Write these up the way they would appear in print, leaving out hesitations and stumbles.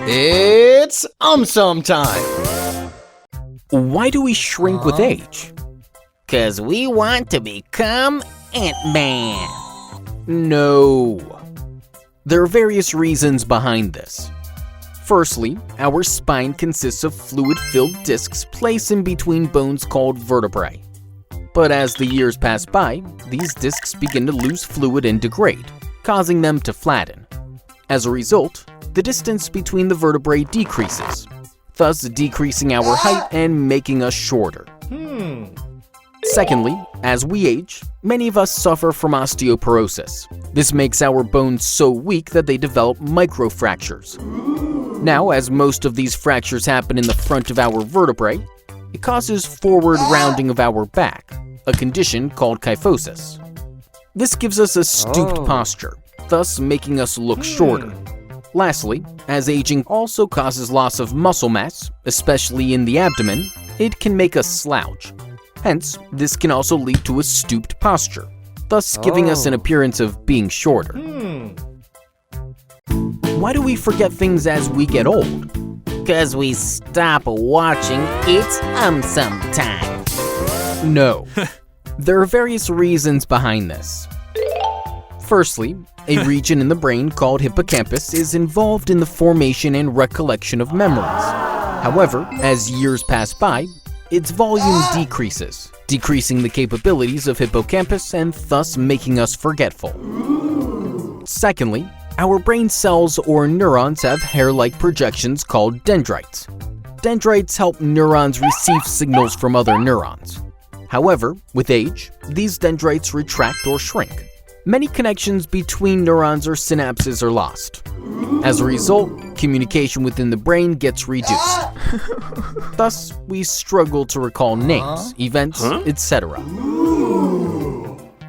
It's AumSum time! Why do we shrink with age? 'Cause we want to become Ant-Man. No. There are various reasons behind this. Firstly, our spine consists of fluid-filled discs placed in between bones called vertebrae. But as the years pass by, these discs begin to lose fluid and degrade, causing them to flatten. As a result, the distance between the vertebrae decreases, thus decreasing our height and making us shorter. Secondly, as we age, many of us suffer from osteoporosis. This makes our bones so weak that they develop microfractures. Now, as most of these fractures happen in the front of our vertebrae, it causes forward rounding of our back, a condition called kyphosis. This gives us a stooped posture, thus making us look shorter. Lastly, as aging also causes loss of muscle mass, especially in the abdomen, it can make us slouch. Hence, this can also lead to a stooped posture, thus giving us an appearance of being shorter. Why do we forget things as we get old? 'Cause we stop watching It's AumSum time. No. There are various reasons behind this. Firstly, a region in the brain called hippocampus is involved in the formation and recollection of memories. However, as years pass by, its volume decreases, decreasing the capabilities of hippocampus and thus making us forgetful. Secondly, our brain cells or neurons have hair-like projections called dendrites. Dendrites help neurons receive signals from other neurons. However, with age, these dendrites retract or shrink. Many connections between neurons or synapses are lost. As a result, communication within the brain gets reduced. Thus, we struggle to recall names, events, etc.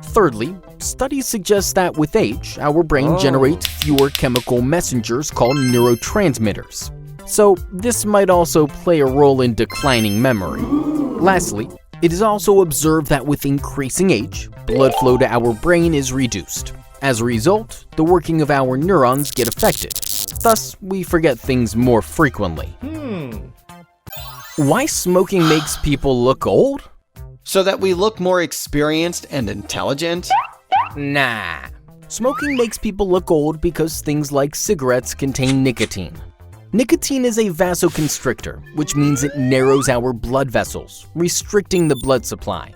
Thirdly, studies suggest that with age, our brain generates fewer chemical messengers called neurotransmitters. So, this might also play a role in declining memory. Lastly, it is also observed that with increasing age, blood flow to our brain is reduced. As a result, the working of our neurons get affected. Thus, we forget things more frequently. Why smoking makes people look old? So that we look more experienced and intelligent? Nah. Smoking makes people look old because things like cigarettes contain nicotine. Nicotine is a vasoconstrictor, which means it narrows our blood vessels, restricting the blood supply.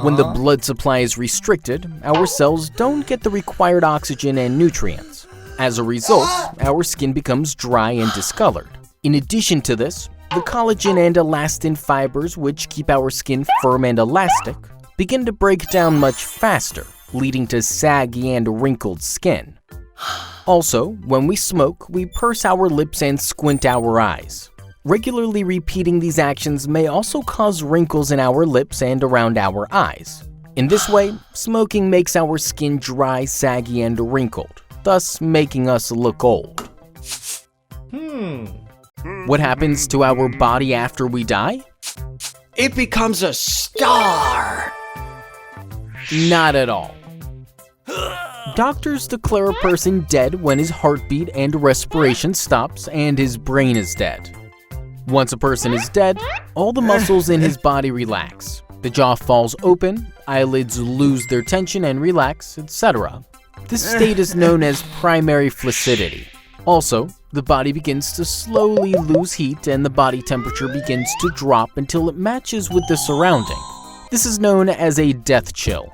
When the blood supply is restricted, our cells don't get the required oxygen and nutrients. As a result, our skin becomes dry and discolored. In addition to this, the collagen and elastin fibers, which keep our skin firm and elastic, begin to break down much faster, leading to saggy and wrinkled skin. Also, when we smoke, we purse our lips and squint our eyes. Regularly repeating these actions may also cause wrinkles in our lips and around our eyes. In this way, smoking makes our skin dry, saggy, and wrinkled, thus making us look old. What happens to our body after we die? It becomes a star! Not at all. Doctors declare a person dead when his heartbeat and respiration stops and his brain is dead. Once a person is dead, all the muscles in his body relax. The jaw falls open, eyelids lose their tension and relax, etc. This state is known as primary flaccidity. Also, the body begins to slowly lose heat and the body temperature begins to drop until it matches with the surrounding. This is known as a death chill.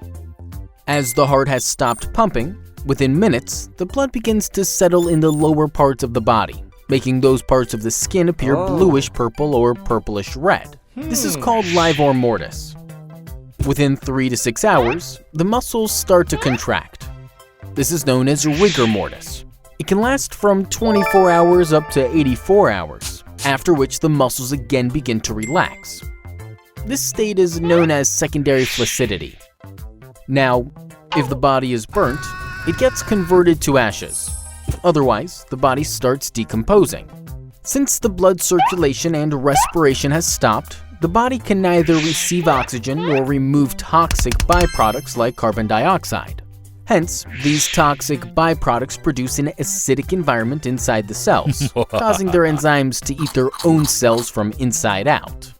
As the heart has stopped pumping, within minutes, the blood begins to settle in the lower parts of the body, making those parts of the skin appear bluish purple or purplish red. This is called livor mortis. Within 3 to 6 hours, the muscles start to contract. This is known as rigor mortis. It can last from 24 hours up to 84 hours, after which the muscles again begin to relax. This state is known as secondary flaccidity. Now, if the body is burnt, it gets converted to ashes. Otherwise, the body starts decomposing. Since the blood circulation and respiration has stopped, the body can neither receive oxygen nor remove toxic byproducts like carbon dioxide. Hence, these toxic byproducts produce an acidic environment inside the cells, causing their enzymes to eat their own cells from inside out.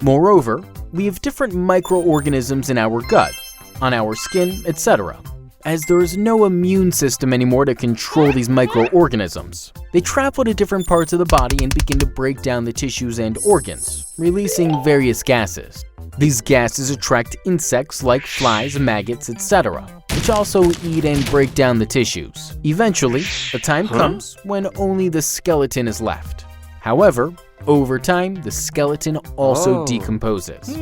Moreover, we have different microorganisms in our gut, on our skin, etc. As there is no immune system anymore to control these microorganisms, they travel to different parts of the body and begin to break down the tissues and organs, releasing various gases. These gases attract insects like flies, maggots, etc., which also eat and break down the tissues. Eventually, a time comes when only the skeleton is left. However, over time, the skeleton also decomposes.